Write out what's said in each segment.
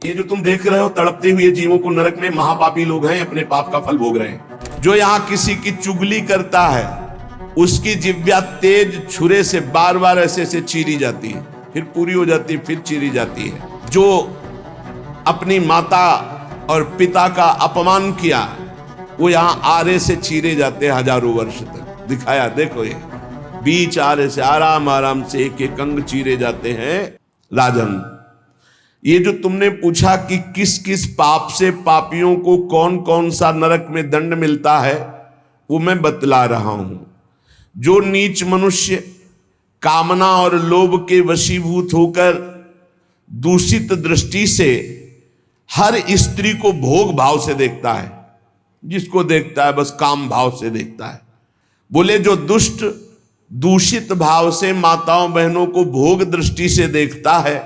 ये जो तुम देख रहे हो तड़पते हुए जीवों को नरक में, महापापी लोग हैं, अपने पाप का फल भोग रहे हैं। जो यहाँ किसी की चुगली करता है उसकी जिह्वा तेज छुरे से बार बार ऐसे ऐसे चीरी जाती है, फिर पूरी हो जाती है, फिर चीरी जाती है। जो अपनी माता और पिता का अपमान किया वो यहाँ आरे से चीरे जाते हैं हजारों वर्ष तक। दिखाया, देखो ये बीच आरे से आराम आराम से एक एक अंग चीरे जाते हैं। राजन, ये जो तुमने पूछा कि किस किस पाप से पापियों को कौन कौन सा नरक में दंड मिलता है, वो मैं बतला रहा हूं। जो नीच मनुष्य कामना और लोभ के वशीभूत होकर दूषित दृष्टि से हर स्त्री को भोग भाव से देखता है, जिसको देखता है बस काम भाव से देखता है। बोले जो दुष्ट दूषित भाव से माताओं बहनों को भोग दृष्टि से देखता है,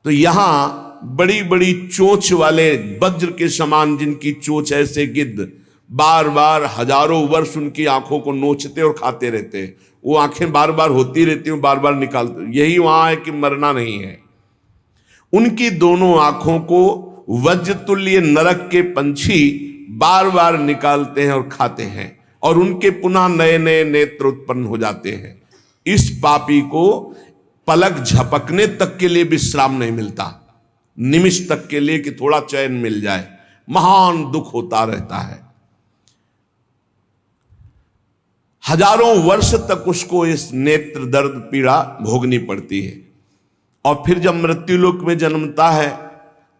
तो यहां बड़ी बड़ी चोंच वाले वज्र के समान जिनकी चोंच ऐसे गिद्ध बार बार हजारों वर्ष उनकी आंखों को नोचते और खाते रहते हैं। वो आंखें बार बार होती रहती हैं, बार बार निकालते, यही वहां है कि मरना नहीं है। उनकी दोनों आंखों को वज्रतुल्य नरक के पंछी बार बार निकालते हैं और खाते हैं, और उनके पुनः नए नए नेत्र उत्पन्न हो जाते हैं। इस पापी को पलक झपकने तक के लिए विश्राम नहीं मिलता, निमिष तक के लिए कि थोड़ा चैन मिल जाए, महान दुख होता रहता है। हजारों वर्ष तक उसको इस नेत्र दर्द पीड़ा भोगनी पड़ती है। और फिर जब मृत्युलोक में जन्मता है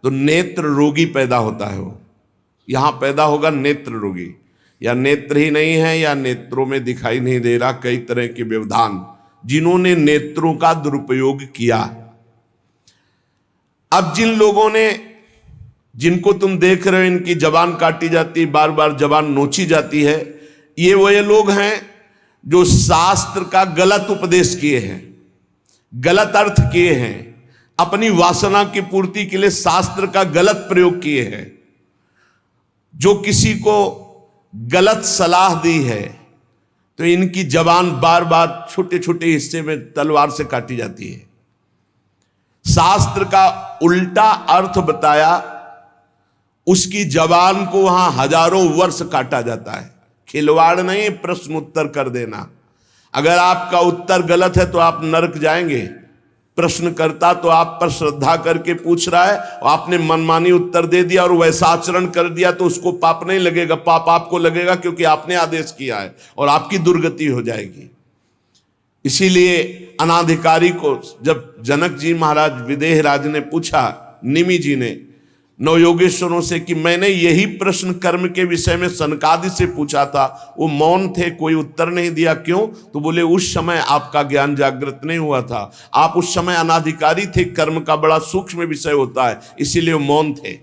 तो नेत्र रोगी पैदा होता है। वो यहां पैदा होगा नेत्र रोगी, या नेत्र ही नहीं है या नेत्रों में दिखाई नहीं दे रहा, कई तरह के व्यवधान, जिन्होंने नेत्रों का दुरुपयोग किया। अब जिन लोगों ने, जिनको तुम देख रहे हो इनकी जबान काटी जाती, बार बार जबान नोची जाती है, ये वही लोग हैं जो शास्त्र का गलत उपदेश किए हैं, गलत अर्थ किए हैं, अपनी वासना की पूर्ति के लिए शास्त्र का गलत प्रयोग किए हैं। जो किसी को गलत सलाह दी है तो इनकी जबान बार बार छोटे छोटे हिस्से में तलवार से काटी जाती है। शास्त्र का उल्टा अर्थ बताया, उसकी जबान को वहां हजारों वर्ष काटा जाता है। खिलवाड़ नहीं, प्रश्न उत्तर कर देना। अगर आपका उत्तर गलत है तो आप नरक जाएंगे। प्रश्न करता तो आप पर श्रद्धा करके पूछ रहा है और आपने मनमानी उत्तर दे दिया और वैसा आचरण कर दिया तो उसको पाप नहीं लगेगा, पाप आपको लगेगा क्योंकि आपने आदेश किया है और आपकी दुर्गति हो जाएगी। इसीलिए अनाधिकारी को जब जनक जी महाराज विदेह राज ने पूछा, निमि जी ने नवयोगेश्वरों से कि मैंने यही प्रश्न कर्म के विषय में सनकादि से पूछा था, वो मौन थे, कोई उत्तर नहीं दिया, क्यों? तो बोले उस समय आपका ज्ञान जागृत नहीं हुआ था, आप उस समय अनाधिकारी थे, कर्म का बड़ा सूक्ष्म विषय होता है, इसीलिए मौन थे।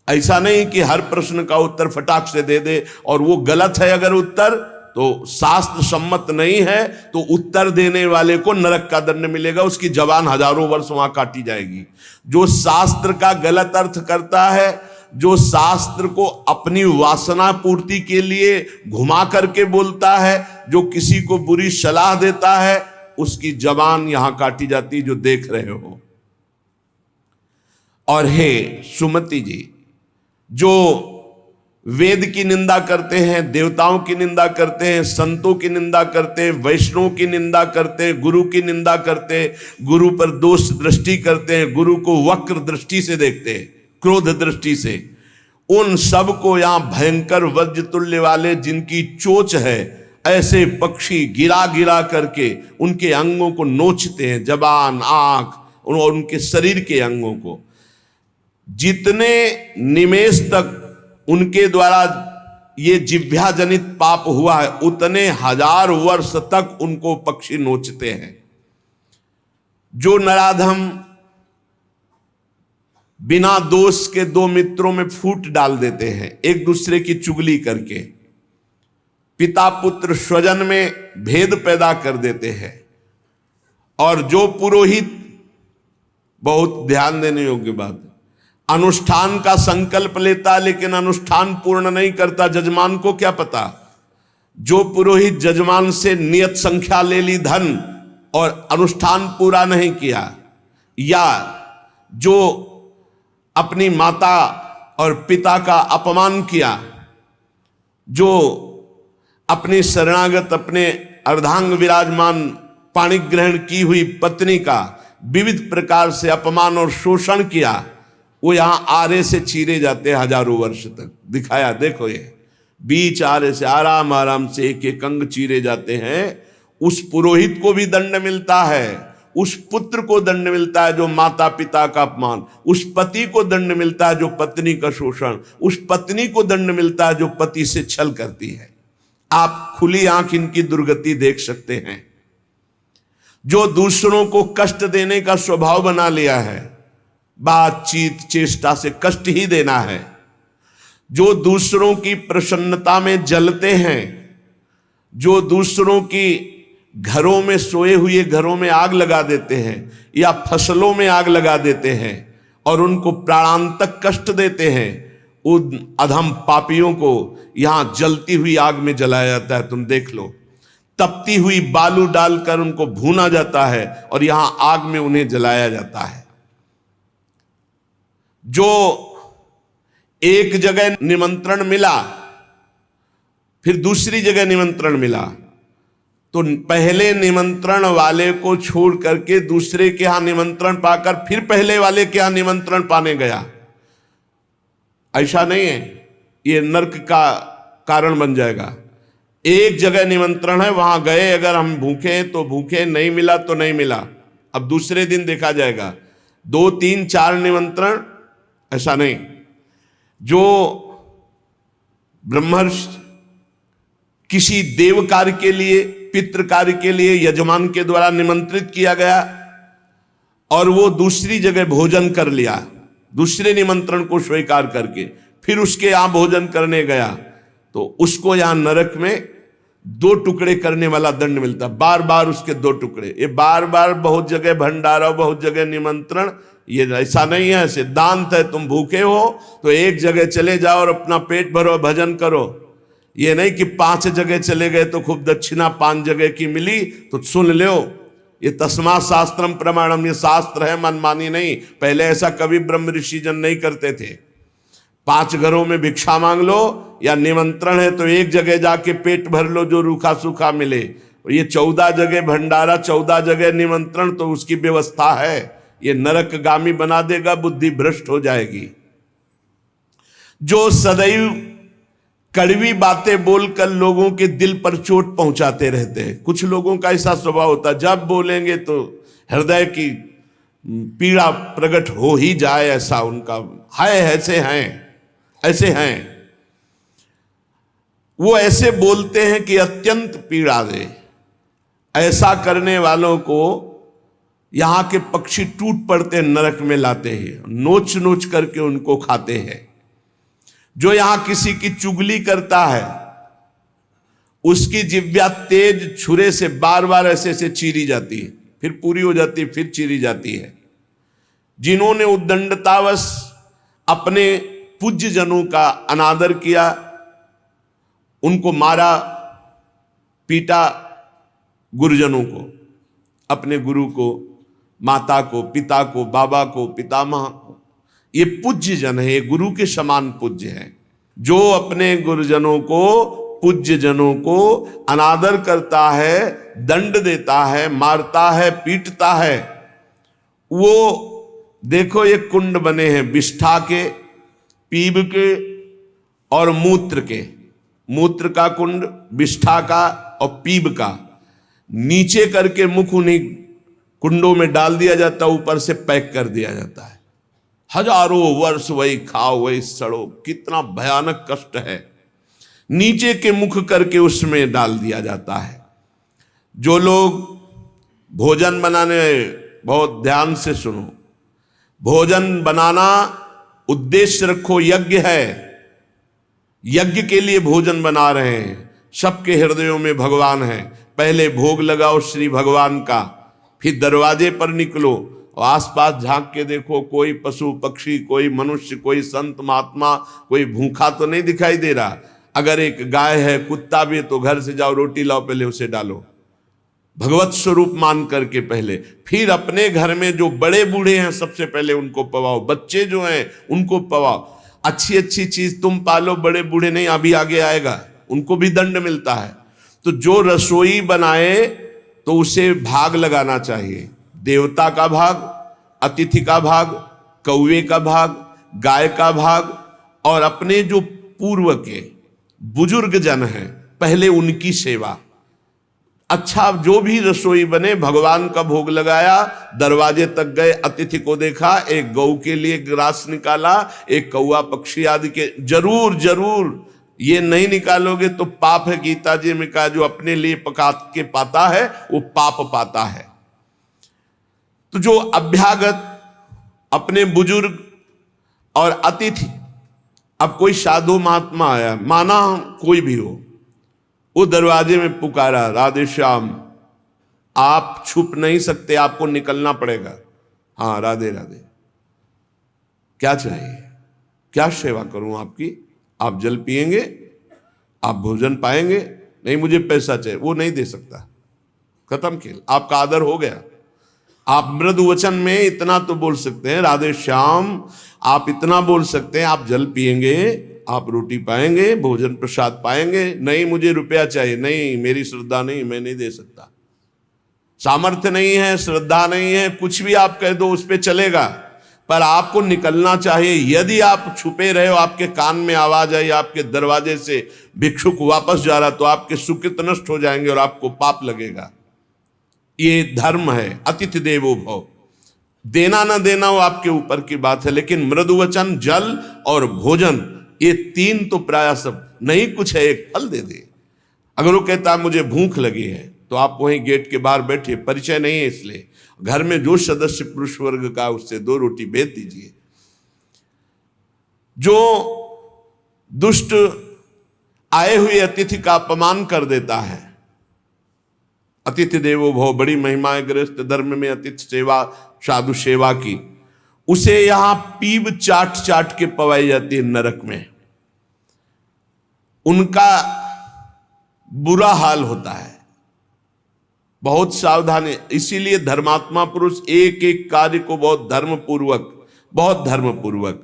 ऐसा नहीं कि हर प्रश्न का उत्तर फटाक से दे दे, और वो गलत है अगर उत्तर तो शास्त्र सम्मत नहीं है तो उत्तर देने वाले को नरक का दंड मिलेगा, उसकी जबान हजारों वर्ष वहां काटी जाएगी। जो शास्त्र का गलत अर्थ करता है, जो शास्त्र को अपनी वासना पूर्ति के लिए घुमा करके बोलता है, जो किसी को बुरी सलाह देता है, उसकी जबान यहां काटी जाती, जो देख रहे हो। और हे सुमति जी, जो वेद की निंदा करते हैं, देवताओं की निंदा करते हैं, संतों की निंदा करते हैं, वैष्णव की निंदा करते हैं, गुरु की निंदा करते हैं, गुरु पर दोष दृष्टि करते हैं, गुरु को वक्र दृष्टि से देखते हैं, क्रोध दृष्टि से, उन सब को यहां भयंकर वज्रतुल्य वाले जिनकी चोंच है, ऐसे पक्षी गिरा गिरा करके उनके अंगों को नोचते हैं, जबान, आंख और उनके शरीर के अंगों को। जितने निमेष तक उनके द्वारा ये जिह्वा जनित पाप हुआ है, उतने हजार वर्ष तक उनको पक्षी नोचते हैं। जो नराधम बिना दोष के दो मित्रों में फूट डाल देते हैं, एक दूसरे की चुगली करके, पिता पुत्र स्वजन में भेद पैदा कर देते हैं, और जो पुरोहित, बहुत ध्यान देने योग्य बात, अनुष्ठान का संकल्प लेता लेकिन अनुष्ठान पूर्ण नहीं करता, जजमान को क्या पता। जो पुरोहित जजमान से नियत संख्या ले ली धन और अनुष्ठान पूरा नहीं किया, या जो अपनी माता और पिता का अपमान किया, जो अपनी शरणागत अपने अर्धांग विराजमान पाणि ग्रहण की हुई पत्नी का विविध प्रकार से अपमान और शोषण किया, वो यहां आरे से चीरे जाते हैं हजारों वर्ष तक। दिखाया, देखो ये बीच आरे से आराम आराम से एक एक अंग चीरे जाते हैं। उस पुरोहित को भी दंड मिलता है, उस पुत्र को दंड मिलता है जो माता पिता का अपमान, उस पति को दंड मिलता है जो पत्नी का शोषण, उस पत्नी को दंड मिलता है जो पति से छल करती है। आप खुली आंख इनकी दुर्गति देख सकते हैं। जो दूसरों को कष्ट देने का स्वभाव बना लिया है, बातचीत चेष्टा से कष्ट ही देना है, जो दूसरों की प्रसन्नता में जलते हैं, जो दूसरों की घरों में सोए हुए घरों में आग लगा देते हैं या फसलों में आग लगा देते हैं और उनको प्राणांतक कष्ट देते हैं, उन अधम पापियों को यहां जलती हुई आग में जलाया जाता है। तुम देख लो, तपती हुई बालू डालकर उनको भूना जाता है और यहां आग में उन्हें जलाया जाता है। जो एक जगह निमंत्रण मिला, फिर दूसरी जगह निमंत्रण मिला, तो पहले निमंत्रण वाले को छोड़ करके दूसरे के यहां निमंत्रण पाकर फिर पहले वाले के यहां निमंत्रण पाने गया। ऐसा नहीं है, ये नरक का कारण बन जाएगा। एक जगह निमंत्रण है, वहां गए, अगर हम भूखे हैं तो भूखे, नहीं मिला तो नहीं मिला, अब दूसरे दिन देखा जाएगा। 2 3 4 निमंत्रण, ऐसा नहीं। जो ब्रह्मर्षि किसी देव कार्य के लिए, पितृ कार्य के लिए यजमान के द्वारा निमंत्रित किया गया और वो दूसरी जगह भोजन कर लिया, दूसरे निमंत्रण को स्वीकार करके फिर उसके यहां भोजन करने गया, तो उसको यहां नरक में 2 टुकड़े करने वाला दंड मिलता। बार बार उसके 2 टुकड़े, ये बार बार बहुत जगह भंडारा, बहुत जगह निमंत्रण, ये ऐसा नहीं है। सिद्धांत है, तुम भूखे हो तो एक जगह चले जाओ और अपना पेट भरो, भजन करो। ये नहीं कि 5 जगह चले गए तो खूब दक्षिणा 5 जगह की मिली तो सुन लो। ये तस्मा शास्त्रम प्रमाणम, ये शास्त्र है, मनमानी नहीं। पहले ऐसा कभी ब्रह्म ऋषि जन नहीं करते थे। 5 घरों में भिक्षा मांग लो या निमंत्रण है तो एक जगह जाके पेट भर लो जो रूखा सूखा मिले। ये 14 जगह भंडारा, 14 जगह निमंत्रण, तो उसकी व्यवस्था है। ये नरकगामी बना देगा, बुद्धि भ्रष्ट हो जाएगी। जो सदैव कड़वी बातें बोलकर लोगों के दिल पर चोट पहुंचाते रहते हैं। कुछ लोगों का ऐसा स्वभाव होता है, जब बोलेंगे तो हृदय की पीड़ा प्रकट हो ही जाए, ऐसा उनका है। ऐसे हैं वो, ऐसे बोलते हैं कि अत्यंत पीड़ा दे। ऐसा करने वालों को यहां के पक्षी टूट पड़ते नरक में लाते हैं, नोच नोच करके उनको खाते हैं। जो यहां किसी की चुगली करता है, उसकी जिह्वा तेज छुरे से बार बार ऐसे ऐसे चीरी जाती है, फिर पूरी हो जाती है, फिर चीरी जाती है। जिन्होंने उद्दंडतावश अपने पूज्य जनों का अनादर किया, उनको मारा पीटा, गुरुजनों को, अपने गुरु को, माता को, पिता को, बाबा को, पितामह को, ये पूज्य जन है, ये गुरु के समान पूज्य है। जो अपने गुरुजनों को, पूज्य जनों को अनादर करता है, दंड देता है, मारता है, पीटता है, वो देखो ये कुंड बने हैं विष्ठा के, पीब के और मूत्र के। मूत्र का कुंड, विष्ठा का और पीब का। नीचे करके मुख उन्हीं कुंडों में डाल दिया जाता है, ऊपर से पैक कर दिया जाता है। हजारों वर्ष वही खाओ वही सड़ो, कितना भयानक कष्ट है। नीचे के मुख करके उसमें डाल दिया जाता है। जो लोग भोजन बनाने, बहुत ध्यान से सुनो, भोजन बनाना उद्देश्य रखो, यज्ञ है, यज्ञ के लिए भोजन बना रहे हैं। सबके हृदयों में भगवान है। पहले भोग लगाओ श्री भगवान का, फिर दरवाजे पर निकलो और आसपास झांक के देखो, कोई पशु पक्षी, कोई मनुष्य, कोई संत महात्मा, कोई भूखा तो नहीं दिखाई दे रहा। अगर एक गाय है, कुत्ता भी है, तो घर से जाओ, रोटी लाओ, पहले उसे डालो। भगवत स्वरूप मान करके पहले, फिर अपने घर में जो बड़े बूढ़े हैं सबसे पहले उनको पवाओ, बच्चे जो हैं उनको पवाओ। अच्छी अच्छी चीज तुम पालो, बड़े बूढ़े नहीं, अभी आगे आएगा, उनको भी दंड मिलता है। तो जो रसोई बनाए तो उसे भाग लगाना चाहिए, देवता का भाग, अतिथि का भाग, कौवे का भाग, गाय का भाग, और अपने जो पूर्व के बुजुर्ग जन हैं पहले उनकी सेवा। अच्छा, जो भी रसोई बने, भगवान का भोग लगाया, दरवाजे तक गए, अतिथि को देखा, एक गौ के लिए ग्रास निकाला, एक कौवा पक्षी आदि के, जरूर जरूर ये नहीं निकालोगे तो पाप है। गीता जी में कहा जो अपने लिए पका के पाता है वो पाप पाता है। तो जो अभ्यागत अपने बुजुर्ग और अतिथि, अब कोई साधु महात्मा आया, माना कोई भी हो, वो दरवाजे में पुकारा, राधे श्याम, आप छुप नहीं सकते, आपको निकलना पड़ेगा। हाँ राधे राधे, क्या चाहिए, क्या सेवा करूं आपकी? आप जल पिएंगे, आप भोजन पाएंगे? नहीं मुझे पैसा चाहिए। वो नहीं दे सकता, खत्म खेल, आपका आदर हो गया। आप मृदु वचन में इतना तो बोल सकते हैं, राधे श्याम, आप इतना बोल सकते हैं, आप जल पिएंगे, आप रोटी पाएंगे, भोजन प्रसाद पाएंगे। नहीं मुझे रुपया चाहिए, नहीं मेरी श्रद्धा नहीं, मैं नहीं दे सकता, सामर्थ्य नहीं है, श्रद्धा नहीं है, कुछ भी आप कह दो उस पर चलेगा, पर आपको निकलना चाहिए। यदि आप छुपे रहे हो, आपके कान में आवाज आई, आपके दरवाजे से भिक्षुक वापस जा रहा, तो आपके सुकृत नष्ट हो जाएंगे और आपको पाप लगेगा। ये धर्म है, अतिथि देवो भव। देना ना देना वो आपके ऊपर की बात है, लेकिन मृदुवचन, जल और भोजन, ये तीन तो प्राय सब, नहीं कुछ है एक फल दे दे। अगर वो कहता है मुझे भूख लगी है, तो आप वहीं गेट के बाहर बैठिए, परिचय नहीं है इसलिए, घर में जो सदस्य पुरुष वर्ग का, उससे 2 रोटी भेज दीजिए। जो दुष्ट आए हुए अतिथि का अपमान कर देता है, अतिथि देवो भव, बड़ी महिमा ग्रस्त धर्म में अतिथि सेवा, साधु सेवा की, उसे यहां पीब चाट चाट के पवाई जाती है नरक में, उनका बुरा हाल होता है। बहुत सावधानी, इसीलिए धर्मात्मा पुरुष एक एक कार्य को बहुत धर्मपूर्वक,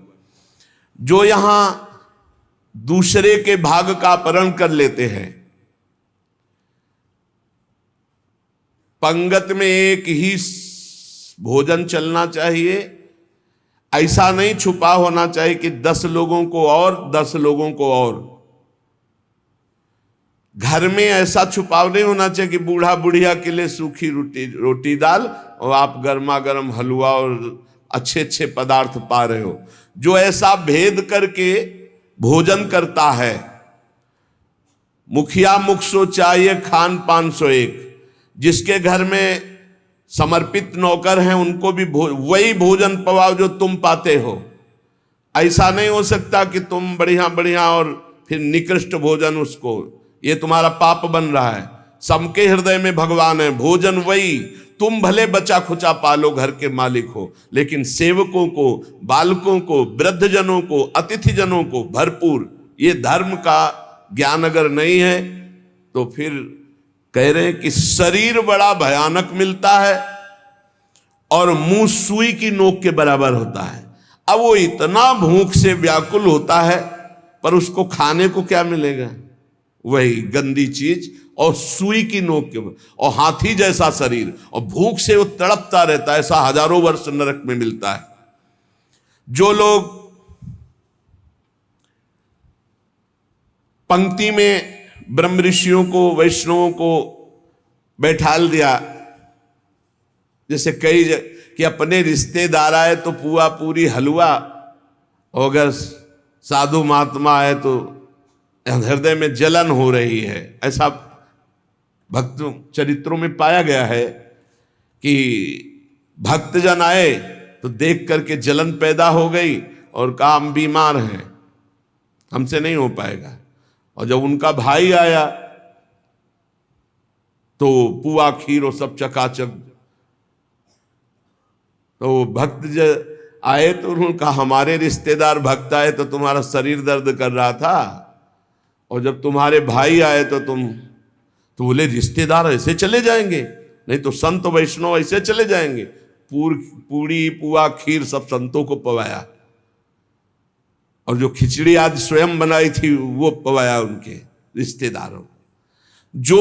जो यहां दूसरे के भाग का अपहरण कर लेते हैं, पंगत में एक ही भोजन चलना चाहिए, ऐसा नहीं छुपा होना चाहिए कि 10 लोगों को और 10 लोगों को और। घर में ऐसा छुपाव नहीं होना चाहिए कि बूढ़ा बुढ़िया के लिए सूखी रोटी दाल और आप गर्मा गर्म हलवा और अच्छे अच्छे पदार्थ पा रहे हो। जो ऐसा भेद करके भोजन करता है, मुखिया मुख सो चाहिए, खान पान सो एक। जिसके घर में समर्पित नौकर हैं उनको भी वही भोजन पवाओ जो तुम पाते हो। ऐसा नहीं हो सकता कि तुम बढ़िया बढ़िया और फिर निकृष्ट भोजन उसको, ये तुम्हारा पाप बन रहा है। सबके हृदय में भगवान है, भोजन वही, तुम भले बचा खुचा पालो, घर के मालिक हो, लेकिन सेवकों को, बालकों को, वृद्धजनों को, अतिथि जनों को भरपूर। ये धर्म का ज्ञान अगर नहीं है तो फिर कह रहे हैं कि शरीर बड़ा भयानक मिलता है और मुंह सुई की नोक के बराबर होता है। अब वो इतना भूख से व्याकुल होता है, पर उसको खाने को क्या मिलेगा? वही गंदी चीज और सुई की नोक के, और हाथी जैसा शरीर, और भूख से वो तड़पता रहता है। ऐसा हजारों वर्ष नरक में मिलता है। जो लोग पंक्ति में ब्रह्म ऋषियों को, वैष्णवों को बैठाल दिया, जैसे कई कि अपने रिश्तेदार आए तो पुआ पूरी हलवा, और अगर साधु महात्मा आए तो हृदय में जलन हो रही है। ऐसा भक्त चरित्रों में पाया गया है कि भक्तजन आए तो देख करके जलन पैदा हो गई और कहा हम बीमार हैं, हमसे नहीं हो पाएगा। और जब उनका भाई आया तो पुआ खीर और सब चकाचक, तो भक्त आए तो उन्होंने कहा हमारे रिश्तेदार भक्त आए तो तुम्हारा शरीर दर्द कर रहा था, और जब तुम्हारे भाई आए तो बोले रिश्तेदार ऐसे चले जाएंगे? नहीं तो संत वैष्णव ऐसे चले जाएंगे। पूड़ी पुआ खीर सब संतों को पवाया, और जो खिचड़ी आज स्वयं बनाई थी वो पवाया उनके रिश्तेदारों। जो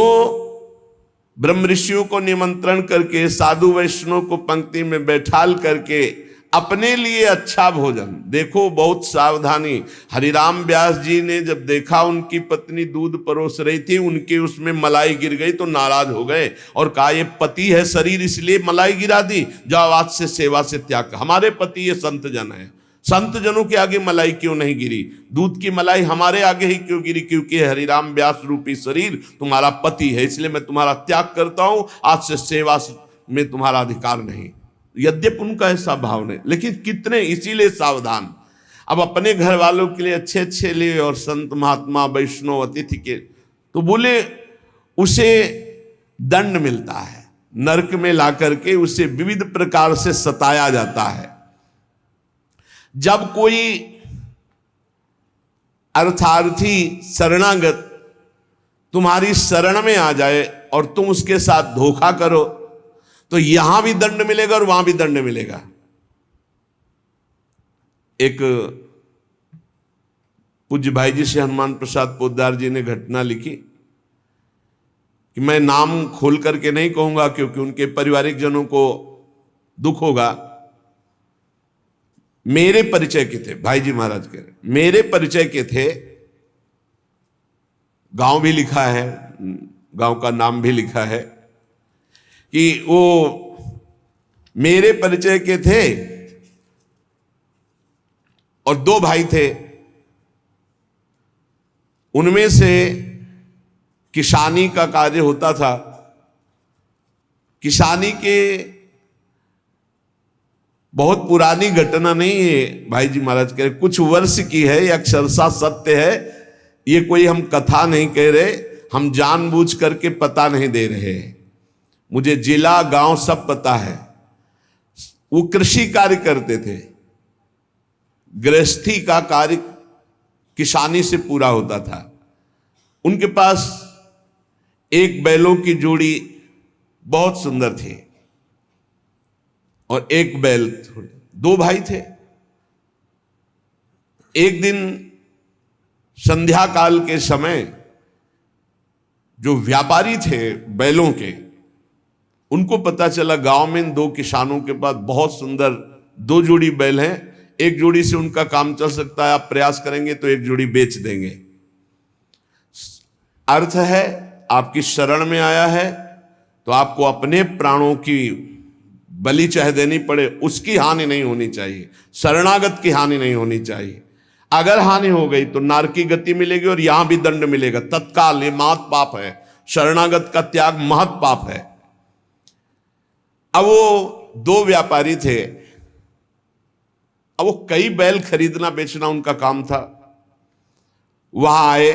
ब्रह्म ऋषियों को निमंत्रण करके, साधु वैष्णव को पंक्ति में बैठाल करके अपने लिए अच्छा भोजन, देखो बहुत सावधानी। हरिराम व्यास जी ने जब देखा उनकी पत्नी दूध परोस रही थी, उनके उसमें मलाई गिर गई तो नाराज हो गए और कहा ये पति है शरीर इसलिए मलाई गिरा दी, जाओ आज से सेवा से त्याग। हमारे पति ये संत जन है, संत जनों के आगे मलाई क्यों नहीं गिरी? दूध की मलाई हमारे आगे ही क्यों गिरी? क्योंकि हरिराम व्यास रूपी शरीर तुम्हारा पति है, इसलिए मैं तुम्हारा त्याग करता हूं, आज से सेवा में तुम्हारा अधिकार नहीं। यद्यपि उनका ऐसा भाव नहीं, लेकिन कितने इसीलिए सावधान। अब अपने घर वालों के लिए अच्छे अच्छे लिए और संत महात्मा वैष्णव अतिथि के, तो बोले उसे दंड मिलता है, नरक में ला करके उसे विविध प्रकार से सताया जाता है। जब कोई अर्थार्थी शरणागत तुम्हारी शरण में आ जाए और तुम उसके साथ धोखा करो तो यहां भी दंड मिलेगा और वहां भी दंड मिलेगा। एक पूज्य भाई जी से हनुमान प्रसाद पोद्दार जी ने घटना लिखी कि मैं नाम खोल करके नहीं कहूंगा क्योंकि उनके पारिवारिक जनों को दुख होगा। मेरे परिचय के थे भाई जी महाराज के, मेरे परिचय के थे, गांव भी लिखा है, गांव का नाम भी लिखा है कि वो मेरे परिचय के थे और दो भाई थे। उनमें से किसानी का कार्य होता था। किसानी के बहुत पुरानी घटना नहीं है, भाई जी महाराज कह रहे कुछ वर्ष की है, यह अक्षरशः सत्य है। ये कोई हम कथा नहीं कह रहे, हम जानबूझ करके पता नहीं दे रहे। मुझे जिला गांव सब पता है। वो कृषि कार्य करते थे, गृहस्थी का कार्य किसानी से पूरा होता था। उनके पास एक बैलों की जोड़ी बहुत सुंदर थी और एक बैल, दो भाई थे। एक दिन संध्या काल के समय जो व्यापारी थे बैलों के, उनको पता चला गांव में दो किसानों के पास बहुत सुंदर दो जोड़ी बैल हैं, एक जोड़ी से उनका काम चल सकता है, आप प्रयास करेंगे तो एक जोड़ी बेच देंगे। अर्थ है आपकी शरण में आया है तो आपको अपने प्राणों की बलि चाहे देनी पड़े, उसकी हानि नहीं होनी चाहिए, शरणागत की हानि नहीं होनी चाहिए। अगर हानि हो गई तो नारकी गति मिलेगी और यहां भी दंड मिलेगा तत्काल। ये महत पाप है, शरणागत का त्याग महत पाप है। अब वो दो व्यापारी थे, अब वो कई बैल खरीदना बेचना उनका काम था। वहां आए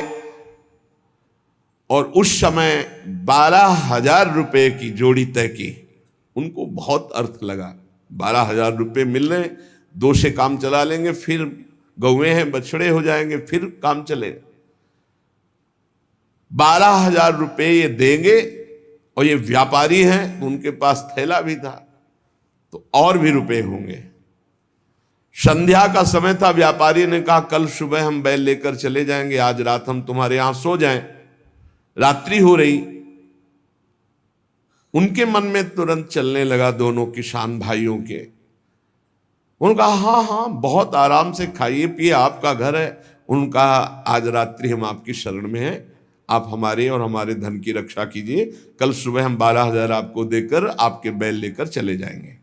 और उस समय 12,000 रुपए की जोड़ी तय की। उनको बहुत अर्थ लगा, 12,000 रुपए मिल रहे, दो से काम चला लेंगे, फिर गौएं हैं बछड़े हो जाएंगे, फिर काम चले। 12,000 रुपए ये देंगे और ये व्यापारी हैं, उनके पास थैला भी था तो और भी रुपए होंगे। संध्या का समय था, व्यापारी ने कहा कल सुबह हम बैल लेकर चले जाएंगे, आज रात हम तुम्हारे यहां सो जाएं। रात्रि हो रही, उनके मन में तुरंत चलने लगा दोनों किसान भाइयों के। उन्होंने कहा हाँ हाँ बहुत आराम से खाइए पिए, आपका घर है। उनका आज रात्रि हम आपकी शरण में हैं, आप हमारे और हमारे धन की रक्षा कीजिए, कल सुबह हम 12,000 आपको देकर आपके बैल लेकर चले जाएंगे।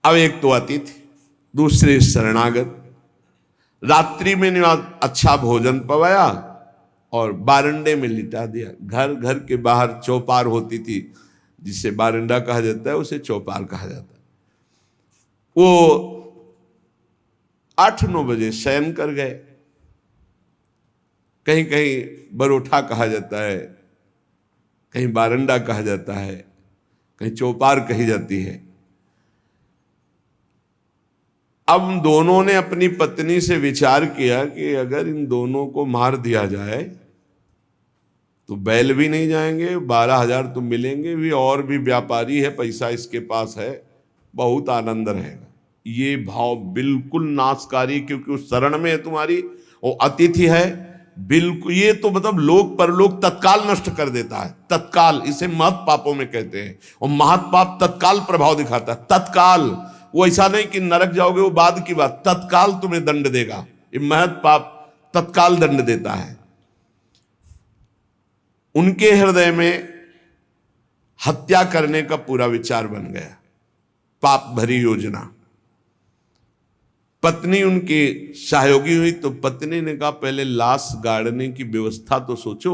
अब एक तो अतिथि, दूसरे शरणागत। रात्रि में अच्छा भोजन पवाया और बारंडे में लिटा दिया। घर के बाहर चौपार होती थी, जिसे बारंडा कहा जाता है, उसे चौपार कहा जाता है। वो 8-9 बजे शयन कर गए। कहीं कहीं बरोठा कहा जाता है, कहीं बारंडा कहा जाता है, कहीं चौपार कही जाती है। अब दोनों ने अपनी पत्नी से विचार किया कि अगर इन दोनों को मार दिया जाए तो बैल भी नहीं जाएंगे, 12,000 तो मिलेंगे भी, और भी व्यापारी है, पैसा इसके पास है, बहुत आनंद रहेगा। ये भाव बिल्कुल नाशकारी, क्योंकि उस शरण में है तुम्हारी, वो अतिथि है बिल्कुल। ये तो मतलब लोक परलोक तत्काल नष्ट कर देता है, तत्काल। इसे महत् पापों में कहते हैं, और महत् पाप तत्काल प्रभाव दिखाता है, तत्काल। वो ऐसा नहीं कि नरक जाओगे वो बाद की बात, तत्काल तुम्हें दंड देगा। ये महत् पाप तत्काल दंड देता है। उनके हृदय में हत्या करने का पूरा विचार बन गया, पाप भरी योजना। पत्नी उनकी सहयोगी हुई, तो पत्नी ने कहा पहले लाश गाड़ने की व्यवस्था तो सोचो,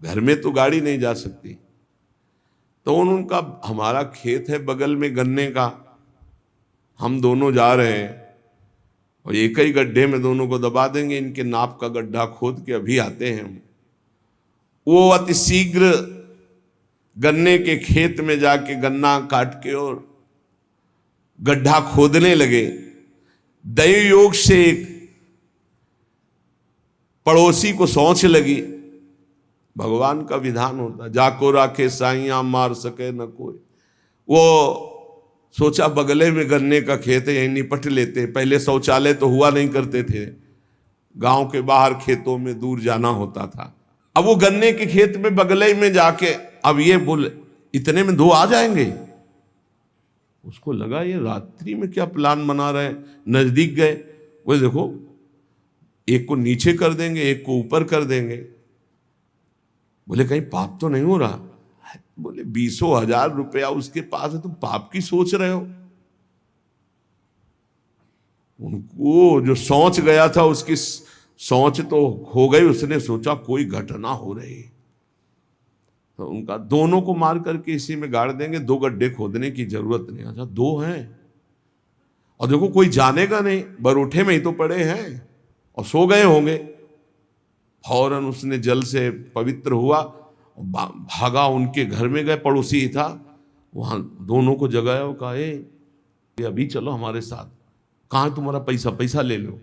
घर में तो गाड़ी नहीं जा सकती। तो उनका, हमारा खेत है बगल में गन्ने का, हम दोनों जा रहे हैं और एक ही गड्ढे में दोनों को दबा देंगे, इनके नाप का गड्ढा खोद के अभी आते हैं हम। वो अति शीघ्र गन्ने के खेत में जाके गन्ना काट के और गड्ढा खोदने लगे। दैव योग से एक पड़ोसी को सोच लगी, भगवान का विधान होता, जाको राखे साइया मार सके न कोई। वो सोचा बगले में गन्ने का खेत है, यहीं निपट लेते। पहले शौचालय तो हुआ नहीं करते थे, गांव के बाहर खेतों में दूर जाना होता था। अब वो गन्ने के खेत में बगले में जाके, अब ये बोले इतने में दो आ जाएंगे। उसको लगा ये रात्रि में क्या प्लान बना रहे हैं। नजदीक गए, वो देखो एक को नीचे कर देंगे, एक को ऊपर कर देंगे। बोले कहीं पाप तो नहीं हो रहा। बोले 20,000 रुपया उसके पास है, तुम पाप की सोच रहे हो। उनको जो सोच गया था, उसकी सोच तो हो गई। उसने सोचा कोई घटना हो रही, तो उनका दोनों को मार करके इसी में गाड़ देंगे, 2 गड्ढे खोदने की जरूरत नहीं। अच्छा 2 हैं, और देखो कोई जानेगा नहीं, बरोठे में ही तो पड़े हैं और सो गए होंगे। फौरन उसने जल से पवित्र हुआ, भागा, उनके घर में गए, पड़ोसी ही था, वहां दोनों को जगाया और कहा ये अभी चलो हमारे साथ। कहाँ तुम्हारा पैसा, पैसा ले लो।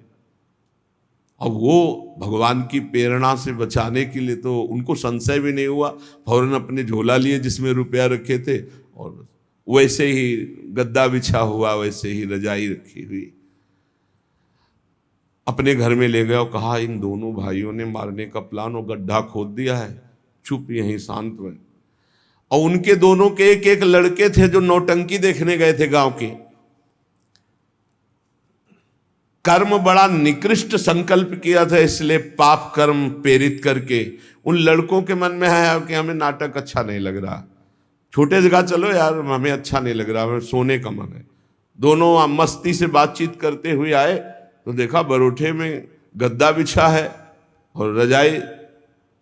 अब वो भगवान की प्रेरणा से बचाने के लिए तो उनको संशय भी नहीं हुआ, फौरन अपने झोला लिए जिसमें रुपया रखे थे, और वैसे ही गद्दा बिछा हुआ, वैसे ही रजाई रखी हुई, अपने घर में ले गया और कहा इन दोनों भाइयों ने मारने का प्लान और गड्ढा खोद दिया है, चुप यहीं शांत में। और उनके दोनों के एक एक लड़के थे जो नौटंकी देखने गए थे गांव के। कर्म बड़ा निकृष्ट संकल्प किया था, इसलिए पाप कर्म प्रेरित करके उन लड़कों के मन में है कि हमें नाटक अच्छा नहीं लग रहा, छोटे जगह चलो यार, हमें अच्छा नहीं लग रहा, हमें सोने का मन है। दोनों मस्ती से बातचीत करते हुए आए तो देखा बरोठे में गद्दा बिछा है और रजाई।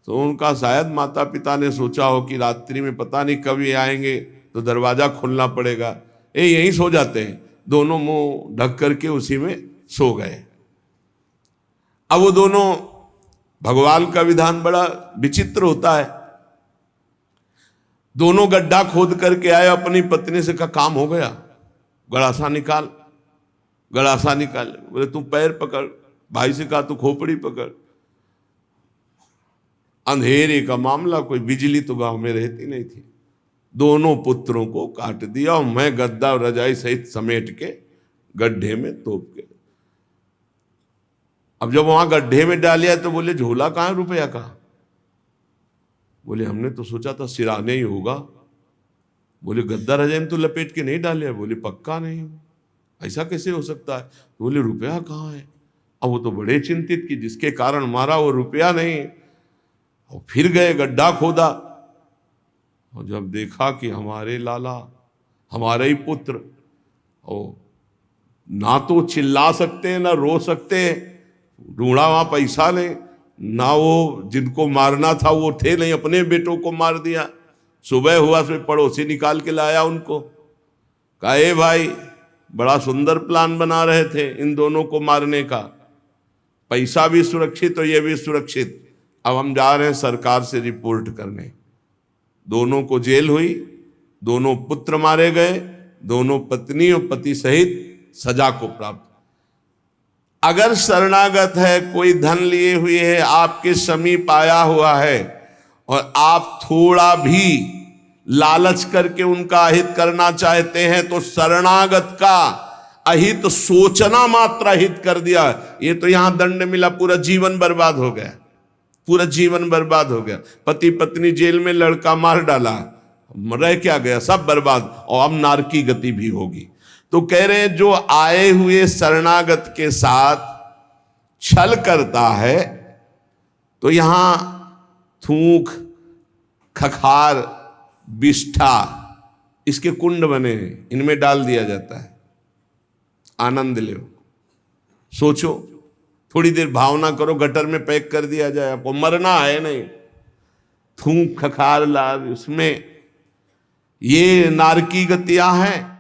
तो उनका शायद माता पिता ने सोचा हो कि रात्रि में पता नहीं कब ये आएंगे, तो दरवाजा खोलना पड़ेगा, ये यहीं सो जाते हैं। दोनों मुंह ढक करके उसी में सो गए। अब वो दोनों, भगवान का विधान बड़ा विचित्र होता है, दोनों गड्ढा खोद करके आए, अपनी पत्नी से कहा काम हो गया, गड़ासा निकाल, गड़ासा निकाल। बोले तू पैर पकड़, भाई से कहा तू खोपड़ी पकड़। अंधेरे का मामला, कोई बिजली तो गांव में रहती नहीं थी। दोनों पुत्रों को काट दिया और मैं गद्दा और रजाई सहित समेट के गड्ढे में तोप के। अब जब वहां गड्ढे में डालिया तो बोले झोला कहाँ है रुपया का? बोले हमने तो सोचा था सिराने ही होगा। बोले गद्दा रजाई में तो लपेट के नहीं डाले। बोले पक्का नहीं, ऐसा कैसे हो सकता है? बोले रुपया कहाँ है? अब वो तो बड़े चिंतित कि जिसके कारण मारा वो रुपया नहीं। और फिर गए गड्ढा खोदा और जब देखा कि हमारे लाला, हमारे ही पुत्र, और ना तो चिल्ला सकते ना रो सकते, ढूंढा वहां पैसा नहीं, ना वो जिनको मारना था वो थे नहीं, अपने बेटों को मार दिया। सुबह हुआ तो पड़ोसी निकाल के लाया उनको, कहा ए भाई बड़ा सुंदर प्लान बना रहे थे इन दोनों को मारने का, पैसा भी सुरक्षित और ये भी सुरक्षित, अब हम जा रहे हैं सरकार से रिपोर्ट करने। दोनों को जेल हुई, दोनों पुत्र मारे गए, दोनों पत्नी और पति सहित सजा को प्राप्त। अगर शरणागत है, कोई धन लिए हुए है, आपके समीप आया हुआ है और आप थोड़ा भी लालच करके उनका अहित करना चाहते हैं तो शरणागत का अहित सोचना मात्र अहित कर दिया। ये तो यहां दंड मिला, पूरा जीवन बर्बाद हो गया, पूरा जीवन बर्बाद हो गया। पति पत्नी जेल में, लड़का मार डाला, रह क्या गया, सब बर्बाद, और अब नारकी गति भी होगी। तो कह रहे हैं जो आए हुए शरणागत के साथ छल करता है तो यहां थूक, खखार, विष्ठा, इसके कुंड बने हैं, इनमें डाल दिया जाता है। आनंद लो, सोचो, थोड़ी देर भावना करो, गटर में पैक कर दिया जाए, आपको मरना है नहीं। थूक, खखार, लाभ, उसमें ये नारकी गतियां हैं।